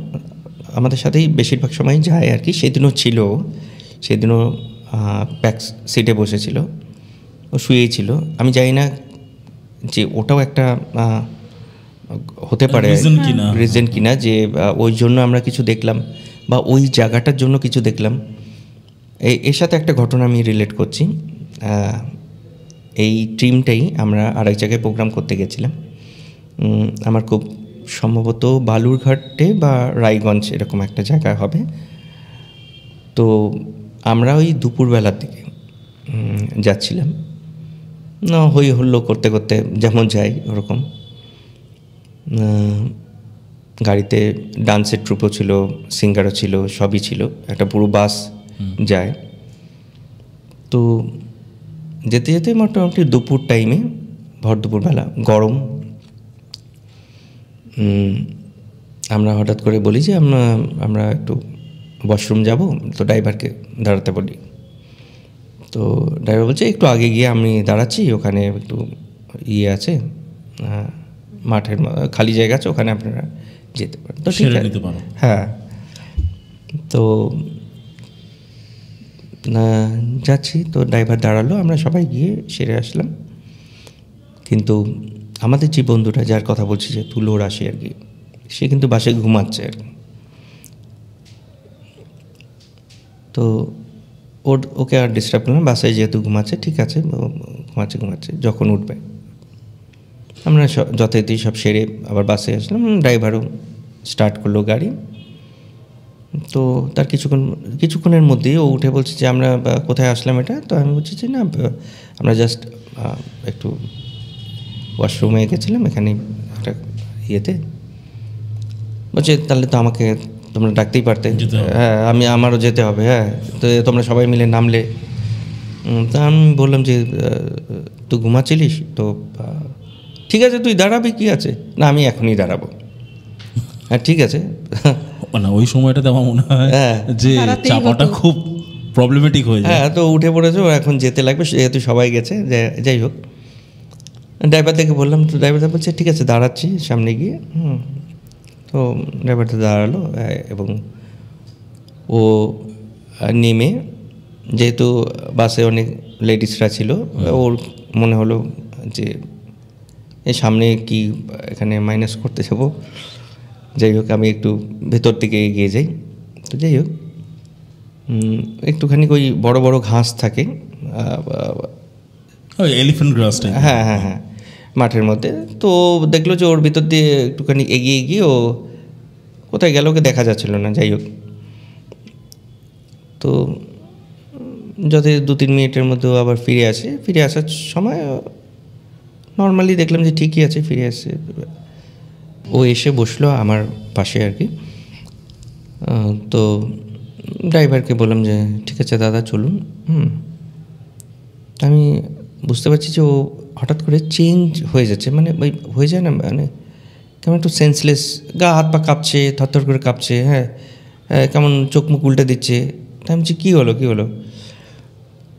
আমাদের সাথেই বেশিরভাগ সময় যায় আর কি। সেদিনও ছিল, সেদিনও ব্যাক সিটে বসেছিল, ও শুয়েই ছিল। আমি জানি না যে ওটাও একটা হতে পারে রিজন কিনা, যে ওই জন্য আমরা কিছু দেখলাম বা ওই জায়গাটার জন্য কিছু দেখলাম। এর সাথে একটা ঘটনা আমি রিলেট করছি। এই টিমটাই আমরা আরেক জায়গায় প্রোগ্রাম করতে গেছিলাম, আমার খুব সম্ভবত বালুরঘাটে বা রায়গঞ্জ এরকম একটা জায়গা হবে। তো আমরা ওই দুপুরবেলার দিকে যাচ্ছিলাম, না হই হল্লো করতে করতে যেমন যাই ওরকম। গাড়িতে ডান্সের ট্রুপও ছিল, সিঙ্গারও ছিল, সবই ছিল, একটা পুরো বাস যায়। তো যেতে যেতে মোটামুটি দুপুর টাইমে, ভর দুপুরবেলা, গরম, আমরা হঠাৎ করে বলি যে আমরা একটু ওয়াশরুম যাব, তো ড্রাইভারকে দাঁড়াতে বলি। তো ড্রাইভার বলছে একটু আগে গিয়ে আমি দাঁড়াচ্ছি, ওখানে একটু আছে, মাঠের খালি জায়গা আছে, ওখানে আপনারা যেতে পারেন। তো ঠিক আছে, হ্যাঁ। তো যাচ্ছি, তো ড্রাইভার দাঁড়ালো, আমরা সবাই গিয়ে সেরে আসলাম। কিন্তু আমাদের যে বন্ধুটা, যার কথা বলছি, যে তুলো রাশি আর কি, সে কিন্তু বাসে ঘুমাচ্ছে আর কি। তো ওকে আর ডিস্টার্ব করলাম, বাসায় যেহেতু ঘুমাচ্ছে, ঠিক আছে, ঘুমাচ্ছে, যখন উঠবে আমরা যথারীতি সব সেরে আবার বাসে আসলাম। ড্রাইভারও স্টার্ট করলো গাড়ি। তো তার কিছুক্ষণের মধ্যেই ও উঠে বলছে যে আমরা কোথায় আসলাম এটা। তো আমি বলছি যে না, আমরা জাস্ট একটু ওয়াশরুমে গেছিলাম, এখানে একটা ইয়েতে। বলছে তাহলে তো আমাকে তোমরা ডাকতেই পারতে। হ্যাঁ, আমারও যেতে হবে। হ্যাঁ, তো তোমরা সবাই মিলে নামলে। তা আমি বললাম যে তুই ঘুমাচ্ছিলিস তো, ঠিক আছে তুই দাঁড়াবি, কি আছে, না আমি এখনই দাঁড়াবো। হ্যাঁ ঠিক আছে। না ওই সময়টাতে আমার মনে হয় যে চাপাটা খুব প্রবলেমেটিক হয়ে যায়। হ্যাঁ, তো উঠে পড়েছে, ও এখন যেতে লাগবে, যেহেতু সবাই গেছে। যাই হোক, ড্রাইভারদাকে বললাম, তো ড্রাইভারদা বলছে ঠিক আছে দাঁড়াচ্ছি সামনে গিয়ে। তো ড্রাইভারটা দাঁড়ালো এবং ও নেমে, যেহেতু বাসে অনেক লেডিসরা ছিল, ওর মনে হলো যে এই সামনে কি এখানে মাইনাস করতে যাবো। যাই হোক, আমি একটু ভেতর থেকে এগিয়ে যাই। তো যাই হোক, একটুখানি ওই বড় বড় ঘাস থাকে, এলিফ্যান্ট গ্রাসটা, হ্যাঁ হ্যাঁ হ্যাঁ, মাঠের মধ্যে। তো দেখলো যে ওর ভিতর দিয়ে একটুখানি এগিয়ে গিয়ে ও কোথায় গেল, ওকে দেখা যাচ্ছিল না। যাই হোক, তো যতই 2-3 মিনিটের মধ্যেও আবার ফিরে আসার সময় নর্মালি দেখলাম যে ঠিকই আছে, ফিরে আসছে। ও এসে বসলো আমার পাশে আর কি। তো ড্রাইভারকে বললাম যে ঠিক আছে দাদা চলুন। আমি বুঝতে পারছি যে ও হঠাৎ করে চেঞ্জ হয়ে যাচ্ছে, মানে ওই হয়ে যায় না, মানে কেমন একটু সেন্সলেস, গা হাত পা কাঁপছে, থরথর করে কাঁপছে, হ্যাঁ কেমন চোখ মুখ উল্টে দিচ্ছে। তাই আমি বলছি কী হলো।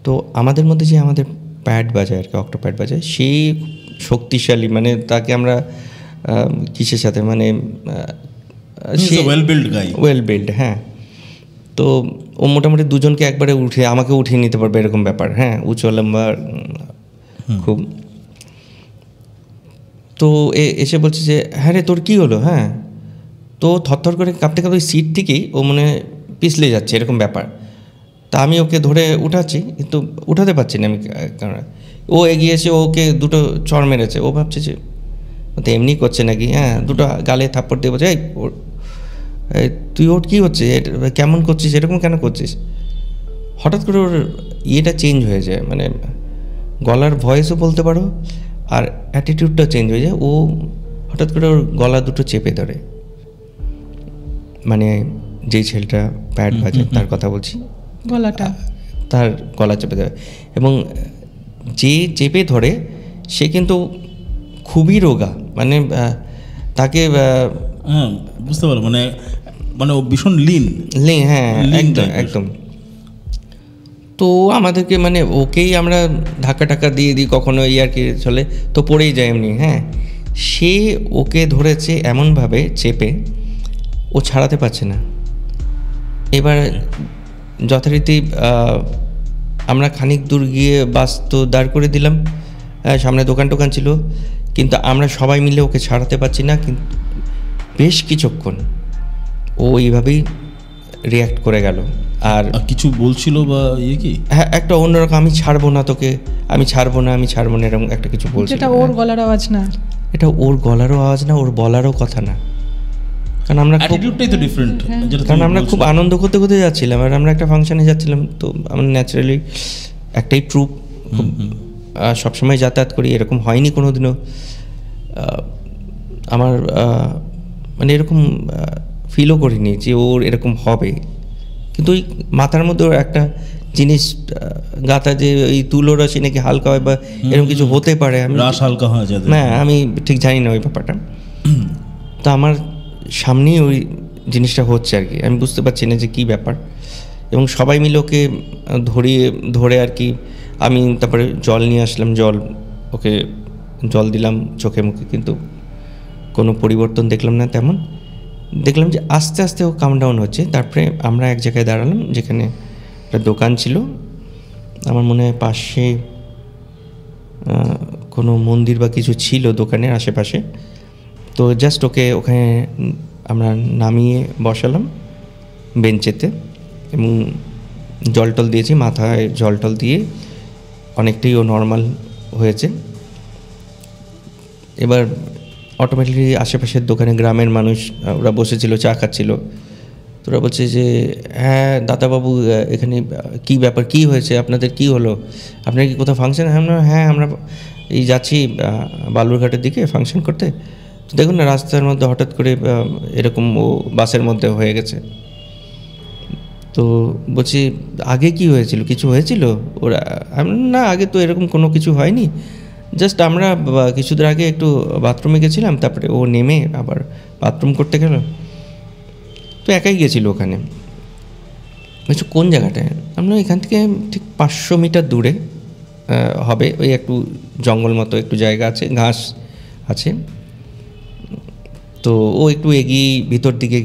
তো আমাদের মধ্যে যে আমাদের প্যাড বাজায় আর কি, অক্টোপ্যাড বাজায়, সেই শক্তিশালী, মানে তাকে আমরা কিসের সাথে, মানে ওয়েল বিল্ড, হ্যাঁ। তো ও মোটামুটি দুজনকে একবারে আমাকে উঠিয়ে নিতে পারবে এরকম ব্যাপার, হ্যাঁ, উঁচু লম্বা খুব। তো এসে বলছে যে হ্যাঁ রে তোর কী হলো, হ্যাঁ। তো থরথর করে কাঁপতে কাঁপতে ওই সিট থেকেই ও মানে পিছলে যাচ্ছে এরকম ব্যাপার। তা আমি ওকে ধরে উঠাচ্ছি, কিন্তু উঠাতে পারছি না আমি, কারণ ও এগিয়েছে, ওকে দুটো চড় মেরেছে, ও ভাবছে যে ও তো এমনি করছে নাকি, হ্যাঁ দুটো গালে থাপ্পড় দিয়ে বলছে, এই তুই ওর কী হচ্ছে, কেমন করছিস, এরকম কেন করছিস। হঠাৎ করে ওর ইয়েটা চেঞ্জ হয়ে যায়, মানে গলার ভয়েসও বলতে পারো, আর অ্যাটিটিউডটাও চেঞ্জ হয়ে যায়। ও হঠাৎ করে ওর গলা দুটো চেপে ধরে, মানে যেই ছেলেটা প্যাড বাজে তার কথা বলছি, গলাটা তার গলা চেপে ধরে, এবং যে চেপে ধরে সে কিন্তু খুবই রোগা, মানে তাকে হ্যাঁ বুঝতে পারো, মানে মানে ও ভীষণ লিন। হ্যাঁ একদম একদম। তো আমাদেরকে মানে ওকেই আমরা ধাক্কা টাক্কা দিয়ে দিই কখনো, এই আর কি চলে, তো পড়েই যায় এমনি। হ্যাঁ, সে ওকে ধরেছে এমনভাবে চেপে, ও ছাড়াতে পারছে না। এবার যথারীতি আমরা খানিক দূর গিয়ে বাস তো দাঁড় করে দিলাম, সামনে দোকান টোকান ছিল, কিন্তু আমরা সবাই মিলে ওকে ছাড়াতে পারছি না। কিন্তু বেশ কিছুক্ষণ ও এইভাবেই রিয়্যাক্ট করে গেল। আর কিছু বলছিল বা ইয়ে কি? হ্যাঁ, একটা অন্যরকম, আমি ছাড়বো না তোকে, আমি ছাড়বো না, আমি ছাড়বো না, এরকম একটা কিছু বলছিল। এটা ওর গলার আওয়াজ না, এটা ওর গলারও আওয়াজ না, ওর বলারও কথা না, কারণ আমরা অ্যাটিটিউডটাই তো ডিফারেন্ট। কারণ আমরা খুব আনন্দ করতে করতে যাচ্ছিলাম, আর আমরা একটা ফাংশনে যাচ্ছিলাম, তো আমরা ন্যাচারালি একটাই ট্রুপ, খুব সবসময় যাতায়াত করি, এরকম হয়নি কোনো দিনও আমার, মানে এরকম ফিলও করিনি যে ওর এরকম হবে। কিন্তু ওই মাথার মধ্যে ওর একটা জিনিস গাঁথা, যে ওই তুলো রসি নাকি হালকা হয় বা এরকম কিছু হতে পারে, আমি রাস হালকা হয় যাদের, না আমি ঠিক জানি না ওই ব্যাপারটা। তো আমার সামনেই ওই জিনিসটা হচ্ছে আর কি, আমি বুঝতে পারছি না যে কী ব্যাপার, এবং সবাই মিলে ওকে ধরে আর কি, আমি তারপরে জল নিয়ে আসলাম, ওকে জল দিলাম চোখে মুখে, কিন্তু কোনো পরিবর্তন দেখলাম না তেমন। দেখলাম যে আস্তে আস্তে ও কাম ডাউন হচ্ছে। তারপরে আমরা এক জায়গায় দাঁড়ালাম, যেখানে একটা দোকান ছিল, আমার মনে হয় পাশে কোনো মন্দির বা কিছু ছিল দোকানের আশেপাশে। তো জাস্ট ওকে ওখানে আমরা নামিয়ে বসালাম বেঞ্চেতে, এবং জল টল দিয়েছি, মাথায় জল টল দিয়ে অনেকটাই ও নর্মাল হয়েছে। এবার অটোমেটিকলি আশেপাশের দোকানে গ্রামের মানুষ ওরা বসেছিল, চা খাচ্ছিল, তো ওরা বলছে যে হ্যাঁ দাদাবাবু, এখানে কী ব্যাপার, কী হয়েছে আপনাদের, কী হলো, আপনার কি কোথাও ফাংশন? হ্যাঁ আমরা এই যাচ্ছি বালুরঘাটের দিকে ফাংশন করতে, তো দেখুন না রাস্তার মধ্যে হঠাৎ করে এরকম ও বাসের মধ্যে হয়ে গেছে। তো বলছি আগে কি হয়েছিল, কিছু হয়েছিল? ওরা না, আগে তো এরকম কোনো কিছু হয়নি, জাস্ট আমরা কিছুদিন আগে একটু বাথরুমে গেছিলাম, তারপরে ও নেমে আবার বাথরুম করতে গেল, তো একাই গেছিলো ওখানে। বলছি কোন জায়গাটায়? আমরা এখান থেকে ঠিক 500 মিটার দূরে হবে, ওই একটু জঙ্গল মতো একটু জায়গা আছে, ঘাস আছে, তো ও একটু এগিয়ে ভিতর দিকে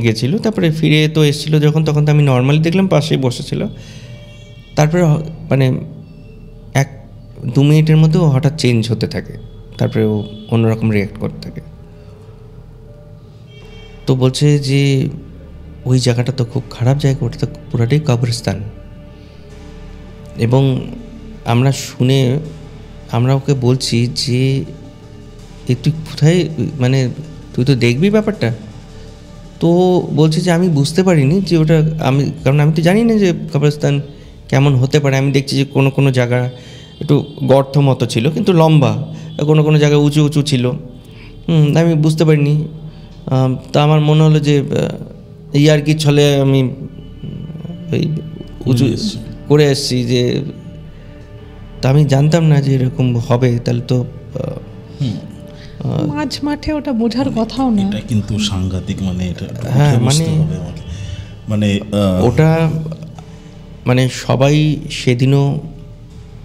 গেছিলো, তারপরে ফিরে তো এসেছিলো যখন, তখন তো আমি নর্মালি দেখলাম পাশেই বসেছিল। তারপরে মানে 1-2 মিনিটের মধ্যে ও হঠাৎ চেঞ্জ হতে থাকে, তারপরে ও অন্যরকম রিয়্যাক্ট করতে থাকে। তো বলছে যে ওই জায়গাটা তো খুব খারাপ জায়গা, ওটা তো পুরাটাই কবরস্থান। এবং আমরা শুনে আমরা ওকে বলছি যে তুই কোথায়, মানে তুই তো দেখবি ব্যাপারটা। তো বলছে যে আমি বুঝতে পারিনি যে ওটা, কারণ আমি তো জানি না যে কবরস্থান কেমন হতে পারে। আমি দেখছি যে কোনো কোনো জায়গা একটু গর্ত মতো ছিল, কিন্তু লম্বা, কোনো কোনো জায়গায় উঁচু উঁচু ছিল, আমি বুঝতে পারিনি। তা আমার মনে হলো যে আর কি ছলে আমি ওই উঁচু করে এসেছি, যে তা আমি জানতাম না যে এরকম হবে। তাহলে তো মাঝ মাঠে ওটা বোঝার কথাও না, এটা কিন্তু সাংঘাতিক, মানে এটা হ্যাঁ মানে ওটা মানে সবাই সেদিনও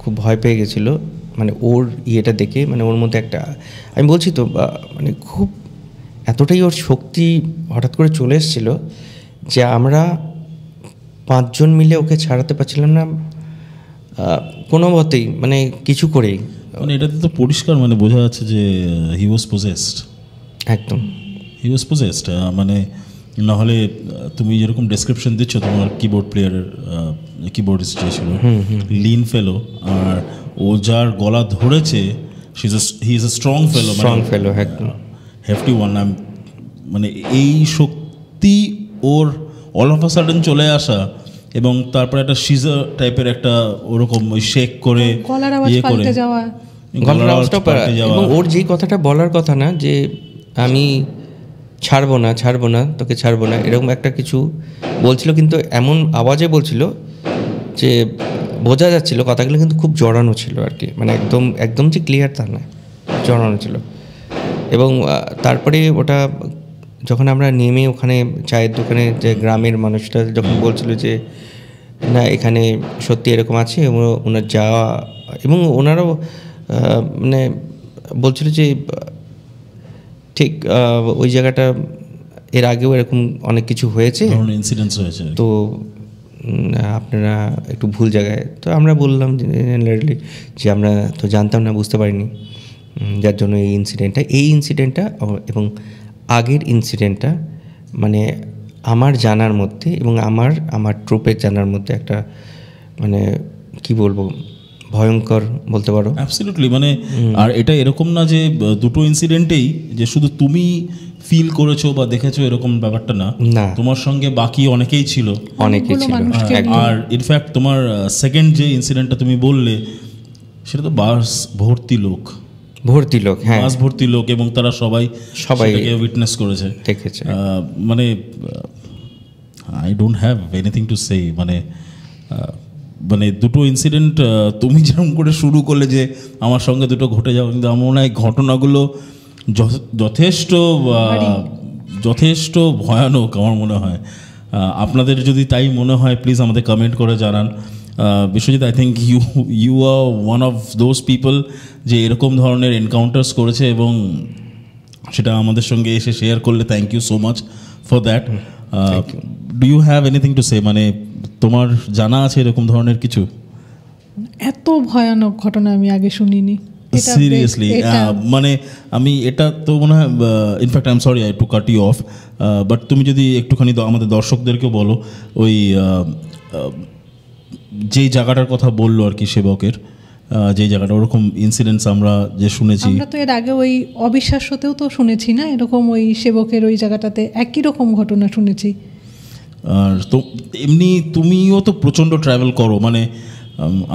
খুব ভয় পেয়ে গেছিলো, মানে ওর ইয়েটা দেখে, মানে ওর মধ্যে একটা, আমি বলছি তো মানে খুব এতটাই ওর শক্তি হঠাৎ করে চলে এসেছিলো যে আমরা 5 জন মিলে ওকে ছাড়াতে পারছিলাম না কোনো মতেই, মানে কিছু করেই। মানে এটাতে তো পরিষ্কার মানে বোঝা যাচ্ছে যে হি ওয়াজ পজেসড, একদম হি ওয়াজ পজেসড। মানে নাহলে তুমি যেরকম ডেসক্রিপশন দিচ্ছ, তোমার কিবোর্ড প্লেয়ারের কিবোর্ডিস্ট যে ছিল লিন ফেলো, আর ও যার গলা ধরেছে he is a strong fellow, strong fellow, একদম হেফটি ওয়ান। মানে এই শক্তি ওর অল অফ আ সাডেন চলে আসা, এবং তারপরে একটা সিজার টাইপের একটা ওরকম ওই শেক করে গলার আওয়াজ পাল্টে যাওয়া, গলার আওয়াজটা এবং ওর যেই কথাটা বলার কথা না, যে আমি ছাড়বো না তোকে ছাড়বো না, এরকম একটা কিছু বলছিল, কিন্তু এমন আওয়াজে বলছিল যে বোঝা যাচ্ছিল কথাগুলো কিন্তু খুব জড়ানো ছিল আর কি, মানে একদম যে ক্লিয়ার তা না, জড়ানো ছিল। এবং তারপরে ওটা যখন আমরা নেমে ওখানে চায়ের দোকানে যে গ্রামের মানুষটা যখন বলছিল যে না এখানে সত্যি এরকম আছে, এবং ওনার যাওয়া, এবং ওনারাও মানে বলছিল যে ঠিক ওই জায়গাটা এর আগেও এরকম অনেক কিছু হয়েছে, ইনসিডেন্টস হয়েছে, তো আপনারা একটু ভুল জায়গায়। তো আমরা বললাম যে আমরা তো জানতাম না, বুঝতে পারিনি, যার জন্য এই ইনসিডেন্টটা এবং আগের ইনসিডেন্টটা মানে আমার জানার মধ্যে এবং আমার ট্রুপের জানার মধ্যে একটা মানে কি বলবো, ভয়ঙ্কর বলতে পারো। অ্যাবসলিউটলি, মানে আর এটা এরকম না যে দুটো ইনসিডেন্টেই যে শুধু তুমি ফিল করেছো বা দেখেছো এরকম ব্যাপারটা না, তোমার সঙ্গে বাকি অনেকেই ছিল। আর ইনফ্যাক্ট তোমার সেকেন্ড যে ইনসিডেন্টটা তুমি বললে, সেটা তো বাস ভর্তি লোক, হ্যাঁ, বাস ভর্তি লোক, এবং তারা সবাই উইটনেস করেছে, দেখেছে। মানে I don't have anything to say. মানে দুটো ইনসিডেন্ট তুমি যেরকম করে শুরু করলে যে আমার সঙ্গে দুটো ঘটে যাও, কিন্তু আমার মনে হয় ঘটনাগুলো যথেষ্ট ভয়ানক আমার মনে হয়। আপনাদের যদি তাই মনে হয় প্লিজ আমাদের কমেন্ট করে জানান। Biswajit, I think you are one of those people যে এরকম ধরনের এনকাউন্টার্স করেছে, এবং সেটা আমাদের সঙ্গে এসে শেয়ার করলে thank you so much for that. Do you have anything to say? মানে তোমার জানা আছে এরকম ধরনের কিছু? এত ভয়ানক ঘটনা আমি আগে শুনিনি, সিরিয়াসলি। মানে আমি এটা তো মনে হয়, in fact I am sorry to cut you off, but তুমি যদি একটুখানি আমাদের দর্শকদেরকেও বলো ওই যেই জায়গাটার কথা বললো আর কি, সেবকের যেই জায়গাটা, ওরকম ইনসিডেন্টস আমরা যে শুনেছি, আমরা তো এর আগে ওই অবিশ্বাস্যতেও তো শুনেছি না, এরকম ওই সেবকের ওই জায়গাটাতে একই রকম ঘটনা শুনেছি। আর তো এমনি তুমিও তো প্রচণ্ড ট্রাভেল করো, মানে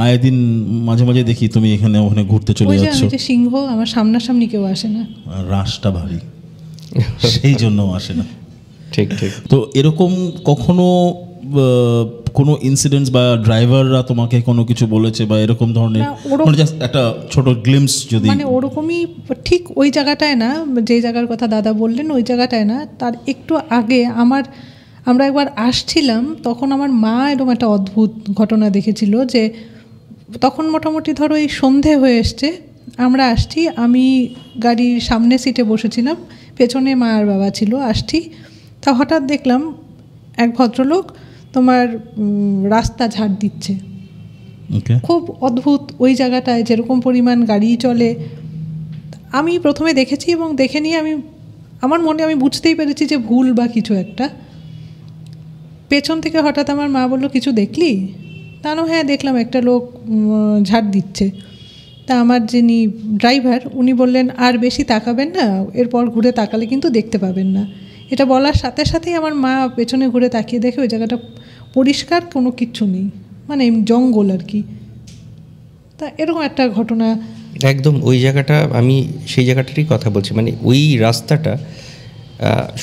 আয়ে দিন মাঝে মাঝে দেখি তুমি এখানে ওখানে ঘুরতে চলে যাচ্ছ। সিংহ আমার সামনাসামনি কেউ আসে না, রাশটা ভারী, সেই জন্য আসে না। ঠিক। তো এরকম কখনো কোনো ইনসিডেন্টস বা ড্রাইভাররা তোমাকে কোনো কিছু বলেছে বা এরকম ধরনের, মানে জাস্ট একটা ছোট গ্লিমস যদি? মানে ওরকমই ঠিক ওই জায়গাটায় না, যে জায়গার কথা দাদা বললেন ওই জায়গাটায় না, তার একটু আগে আমরা একবার আসছিলাম, তখন আমার মা এরকম একটা অদ্ভুত ঘটনা দেখেছিল। যে তখন মোটামুটি ধরো এই সন্ধে হয়ে এসছে, আমরা আসছি, আমি গাড়ির সামনে সিটে বসেছিলাম, পেছনে মা আর বাবা ছিল, আসছি, তা হঠাৎ দেখলাম এক ভদ্রলোক তোমার রাস্তা ঝাড় দিচ্ছে। খুব অদ্ভুত ওই জায়গাটায় যেরকম পরিমাণ গাড়ি চলে। আমি প্রথমে দেখেছি এবং দেখে নিয়ে আমার মনে আমি বুঝতেই পেরেছি যে ভুল বা কিছু একটা। পেছন থেকে হঠাৎ আমার মা বলল, কিছু দেখলি? তাহলে হ্যাঁ দেখলাম, একটা লোক ঝাড় দিচ্ছে। তা আমার যিনি ড্রাইভার উনি বললেন, আর বেশি তাকাবেন না, এরপর ঘুরে তাকালে কিন্তু দেখতে পাবেন না। এটা বলার সাথে সাথেই আমার মা পেছনে ঘুরে তাকিয়ে দেখে ওই জায়গাটা পরিষ্কার, কোনো কিচ্ছু নেই, মানে জঙ্গল আর কি। তা এরকম একটা ঘটনা একদম ওই জায়গাটা, আমি সেই জায়গাটারই কথা বলছি। মানে ওই রাস্তাটা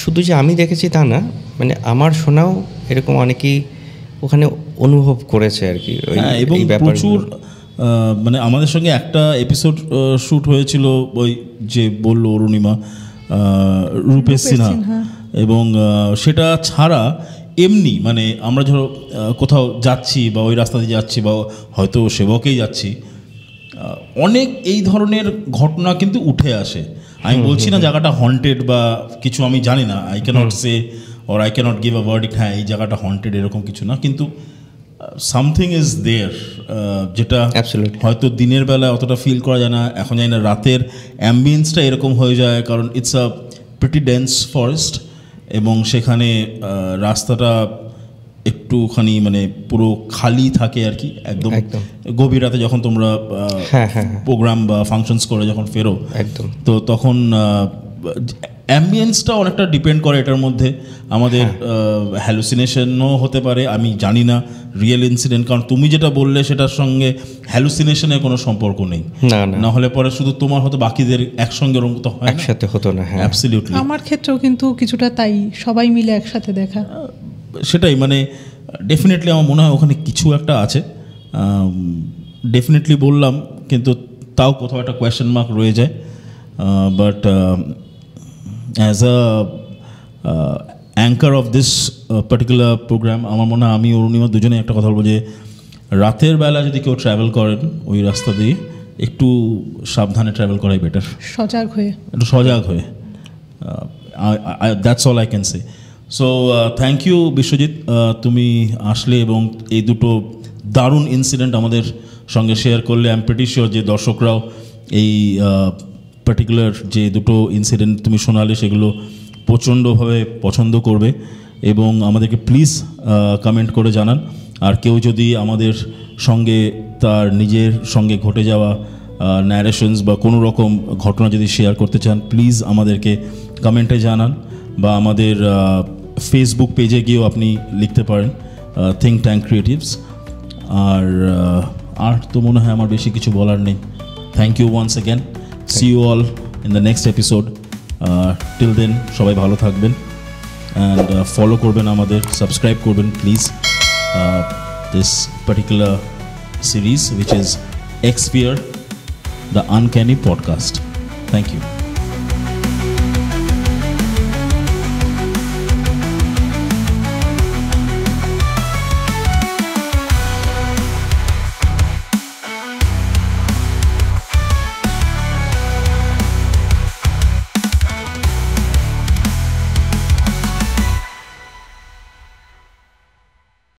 শুধু যে আমি দেখেছি তা না, মানে আমার শোনাও এরকম অনেকেই ওখানে অনুভব করেছে আর কি। এবং প্রচুর মানে আমাদের সঙ্গে একটা এপিসোড শ্যুট হয়েছিল, ওই যে বললো অরুণিমা, রূপেশ সিনহা, এবং সেটা ছাড়া এমনি মানে আমরা ধরো কোথাও যাচ্ছি বা ওই রাস্তা দিয়ে যাচ্ছি বা হয়তো সেবকেই যাচ্ছি, অনেক এই ধরনের ঘটনা কিন্তু উঠে আসে। আমি বলছি না জায়গাটা হন্টেড বা কিছু, আমি জানি না, I can't say or I can't give a verdict হ্যাঁ এই জায়গাটা হন্টেড এরকম কিছু না, কিন্তু সামথিং ইজ দেয়ার, যেটা হয়তো দিনের বেলা অতটা ফিল করা যায় না। এখন জানি না রাতের অ্যাম্বিয়েন্সটা এরকম হয়ে যায়, কারণ it's a pretty dense forest, এবং সেখানে রাস্তাটা একটুখানি মানে পুরো খালি থাকে আর কি, একদম একদম। গভীর রাতে যখন তোমরা হ্যাঁ হ্যাঁ হ্যাঁ প্রোগ্রাম বা ফাংশনস করে যখন ফেরো, একদম। তো তখন অ্যাম্বিয়েন্সটা অনেকটা ডিপেন্ড করে এটার মধ্যে। আমাদের হ্যালুসিনেশনও হতে পারে, আমি জানি না রিয়েল ইনসিডেন্ট, কারণ তুমি যেটা বললে সেটার সঙ্গে হ্যালুসিনেশনের কোনো সম্পর্ক নেই। না না না হলে পরে শুধু তোমার হতো, বাকিদের একসঙ্গে ওরকম তো হয় না। একসাথে হতো না। হ্যাঁ অ্যাবসলিউটলি। আমার ক্ষেত্রেও কিন্তু কিছুটা তাই, সবাই মিলে একসাথে দেখা। সেটাই, মানে ডেফিনেটলি আমার মনে হয় ওখানে কিছু একটা আছে। ডেফিনেটলি বললাম, কিন্তু তাও কোথাও একটা কোয়েশ্চেন মার্ক রয়ে যায়। But as a anchor of this particular programme, আমার মনে হয় আমি অরুণিমা দুজনে একটা কথা বলবো যে রাতের বেলা যদি কেউ ট্রাভেল করেন ওই রাস্তা দিয়ে, একটু সাবধানে ট্রাভেল করাই বেটার, সজাগ হয়ে, একটু সজাগ হয়ে। That's all I can say. So thank you Biswajit, তুমি আসলে এবং এই দুটো দারুণ ইনসিডেন্ট আমাদের সঙ্গে শেয়ার করলে। আই এম প্রিটি শিওর যে দর্শকরাও এই পার্টিকুলার যে দুটো ইনসিডেন্ট তুমি শোনালে সেগুলো প্রচণ্ডভাবে পছন্দ করবে, এবং আমাদেরকে প্লিজ কমেন্ট করে জানান। আর কেউ যদি আমাদের সঙ্গে তার নিজের সঙ্গে ঘটে যাওয়া ন্যারেশনস বা কোনো রকম ঘটনা যদি শেয়ার করতে চান, প্লিজ আমাদেরকে কমেন্টে জানান, বা আমাদের ফেসবুক পেজে গিয়েও আপনি লিখতে পারেন, থিঙ্ক ট্যাঙ্ক ক্রিয়েটিভস। আর তো মনে হয় আমার বেশি কিছু বলার নেই। Thank you once again, see you all in the next episode. Till then সবাই ভালো থাকবেন, অ্যান্ড ফলো করবেন আমাদের, সাবস্ক্রাইব করবেন please this particular series which is X-Fear, the Uncanny Podcast. Thank you.